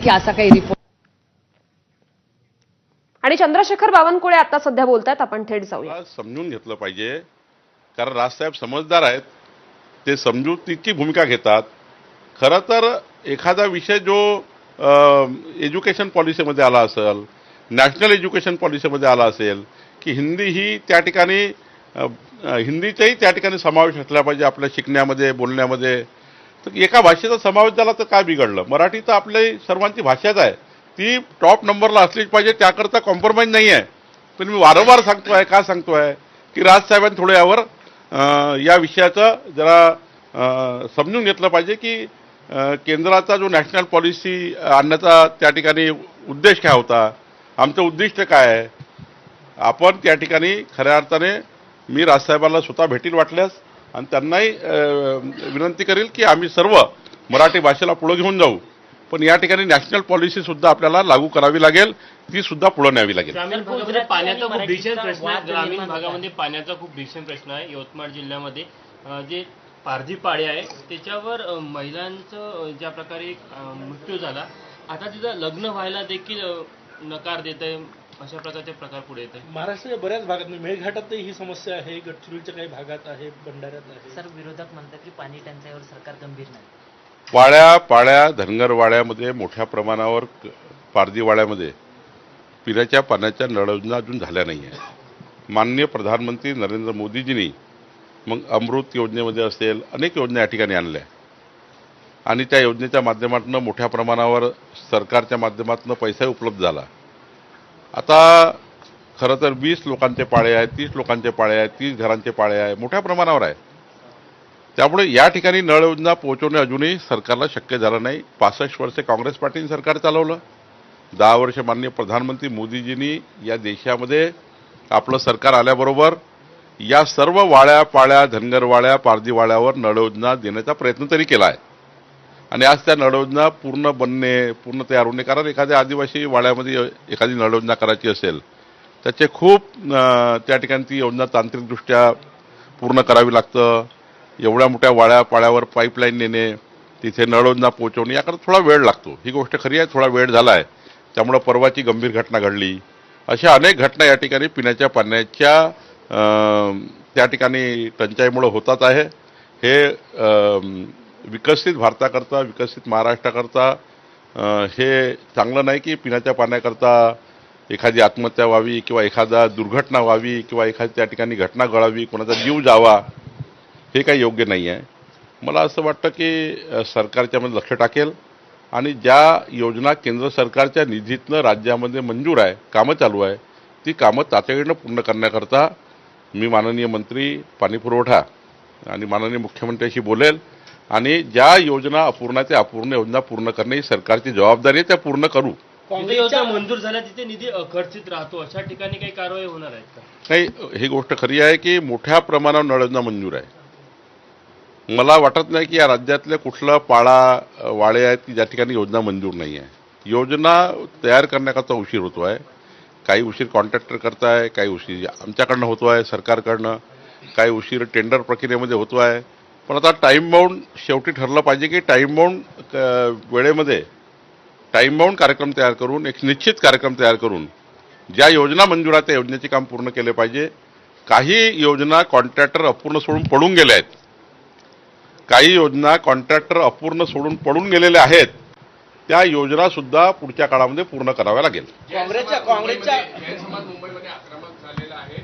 की असा काही रिपोर्ट. आणि चंद्रशेखर बावनकुळे आता सध्या बोलतात, आपण थेट जाऊया. समजून घेतलं पाहिजे, कारण राजसाहेब समजदार आहेत, ते समजुतीची भूमिका घेतात. खरं तर एखादा विषय जो एज्युकेशन पॉलिसीमध्ये आला असेल, नॅशनल एज्युकेशन पॉलिसीमध्ये आला असेल की हिंदी ही त्या ठिकाणी हिंदीचाही त्या ठिकाणी समावेश असला पाहिजे आपल्या शिकण्यामध्ये, बोलण्यामध्ये, तर एका भाषेचा समावेश झाला तर काय बिघडलं. मराठी तर आपली सर्वांची भाषाच आहे, ती टॉप नंबरला असलीच पाहिजे, त्याकरता कॉम्प्रोमाइज नाही आहे. पण मी वारंवार सांगतोय, का सांगतोय की राजसाहेबांनी थोडं यावर या विषयाचं जरा समजून घेतलं पाहिजे की केंद्राचा जो नॅशनल पॉलिसी आणण्याचा त्या ठिकाणी उद्देश काय होता, आमचं उद्दिष्ट काय आहे. आपण त्या ठिकाणी खऱ्या अर्थाने मी राजसाहेबांना स्वतः भेटील वाटल्यास, आणि त्यांनाही विनंती करेल की आम्ही सर्व मराठी भाषेला पुढे घेऊन जाऊ. पण या ठिकाणी नॅशनल पॉलिसी सुद्धा आपल्याला लागू करावी लागेल, ती सुद्धा पुढे न्यावी लागेल. ग्रामीण भागामध्ये पाण्याचा खूप भीषण प्रश्न आहे. ग्रामीण भागामध्ये पाण्याचा खूप भीषण प्रश्न आहे. यवतमाळ जिल्ह्यामध्ये जे पारधी पाडे आहे त्याच्यावर महिलांचं ज्या प्रकारे मृत्यू झाला, आता तिथं लग्न व्हायला देखील नकार देत आहे, अशा प्रकारचे प्रकार पुढे येत आहे. महाराष्ट्राच्या बऱ्याच भागात, मेळघाटातही ही समस्या आहे, गडचिरोलीच्या काही भागात आहे, भंडाऱ्यात आहे. सर, विरोधक म्हणतात की पाणी टंचाईवर सरकार गंभीर नाही. पाड्या धनगरवाड्यामध्ये मोठ्या प्रमाणावर, पारधी वाड्यामध्ये पिण्याच्या पाण्याच्या नळयोजना अजून झाल्या नाही आहे. माननीय प्रधानमंत्री नरेंद्र मोदीजींनी मग अमृत योजनेमध्ये असेल अनेक योजना या ठिकाणी आणल्या, आणि त्या योजनेच्या माध्यमातून मोठ्या प्रमाणावर सरकारच्या माध्यमातून पैसाही उपलब्ध झाला. आता खरं तर 20 लोकांचे पाळे आहेत, 30 लोकांचे पाळे आहेत, 30 घरांचे पाळे आहे, मोठ्या प्रमाणावर आहे. त्यामुळे या ठिकाणी नळ योजना पोहोचवणे अजूनही सरकारला शक्य झालं नाही. 65 वर्षे काँग्रेस पार्टीने सरकार चालवलं, 10 वर्ष माननीय प्रधानमंत्री मोदीजींनी या देशामध्ये आपलं सरकार आल्याबरोबर या सर्व वाड्या पाड्या, धनगरवाड्या, पारधी वाड्यावर नळ योजना देण्याचा प्रयत्न तरी केला आहे. आणि आज त्या नळ योजना पूर्ण बनणे, पूर्ण तयार होणे, कारण एखाद्या आदिवासी वाड्यामध्ये एखादी नळ योजना करायची असेल त्याचे खूप त्या ठिकाणी ती योजना तांत्रिकदृष्ट्या पूर्ण करावी लागतं. एवढ्या मोठ्या वाड्या पाड्यावर पाईपलाईन नेणे, तिथे नळ योजना पोहोचवणे, याकरता थोडा वेळ लागतो. ही गोष्ट खरी आहे, थोडा वेळ झाला आहे. त्यामुळं परवाची गंभीर घटना घडली. अशा अनेक घटना या ठिकाणी पिण्याच्या पाण्याच्या त्या ठिकाणी टंचाईमुळे होतात आहे. हे विकसित भारताकरता, विकसित महाराष्ट्राकरता हे चांगलं नाही की पिण्याच्या पाण्याकरता एखादी आत्महत्या व्हावी किंवा एखादा दुर्घटना व्हावी किंवा एखादी त्या ठिकाणी घटना घडावी, कोणाचा जीव जावा, हे काही योग्य नाही आहे. मला असं वाटतं की सरकारच्यामध्ये लक्ष टाकेल, आणि ज्या योजना केंद्र सरकारच्या निधीतनं राज्यामध्ये मंजूर आहे, कामं चालू आहे, ती कामं तातडीनं पूर्ण करण्याकरता मी माननीय मंत्री पाणीपुरवठा आणि माननीय मुख्यमंत्र्यांशी बोलेल, आणि ज्या योजना अपूर्ण आहे त्या अपूर्ण योजना पूर्ण करणे ही सरकारची जबाबदारी आहे, त्या पूर्ण करू. जिथे योजना मंजूर झाल्या तिथे निधी अखर्चित राहतो, अशा ठिकाणी काही कारवाई होणार आहेत का? नाही, ही गोष्ट खरी आहे की मोठ्या प्रमाणावर नळ योजना मंजूर आहे. मला वाटत नाही की या राज्यातले कुठलं वाडे आहेत की ज्या ठिकाणी योजना मंजूर नाही आहे. योजना तयार करण्याकरता उशीर होतो आहे. काही उशीर कॉन्ट्रॅक्टर करताय, काही उशीर आमच्याकडनं होतो आहे, सरकारकडनं काही उशीर टेंडर प्रक्रियेमध्ये होतो आहे. पण आता टाईम बाउंड शेवटी ठरलं पाहिजे की टाईम बाउंड वेळेमध्ये टाईम बाउंड कार्यक्रम तयार करून, एक निश्चित कार्यक्रम तयार करून ज्या योजना मंजूर आहेत त्या योजनेचे काम पूर्ण केले पाहिजे. काही योजना कॉन्ट्रॅक्टर अपूर्ण सोडून पडून गेल्या आहेत, काही योजना कॉन्ट्रॅक्टर अपूर्ण सोडून पडून गेलेल्या आहेत, त्या योजना सुद्धा पुढच्या काळामध्ये पूर्ण कराव्या लागेल. काँग्रेसच्या मुंबईमध्ये आक्रमक झालेला आहे.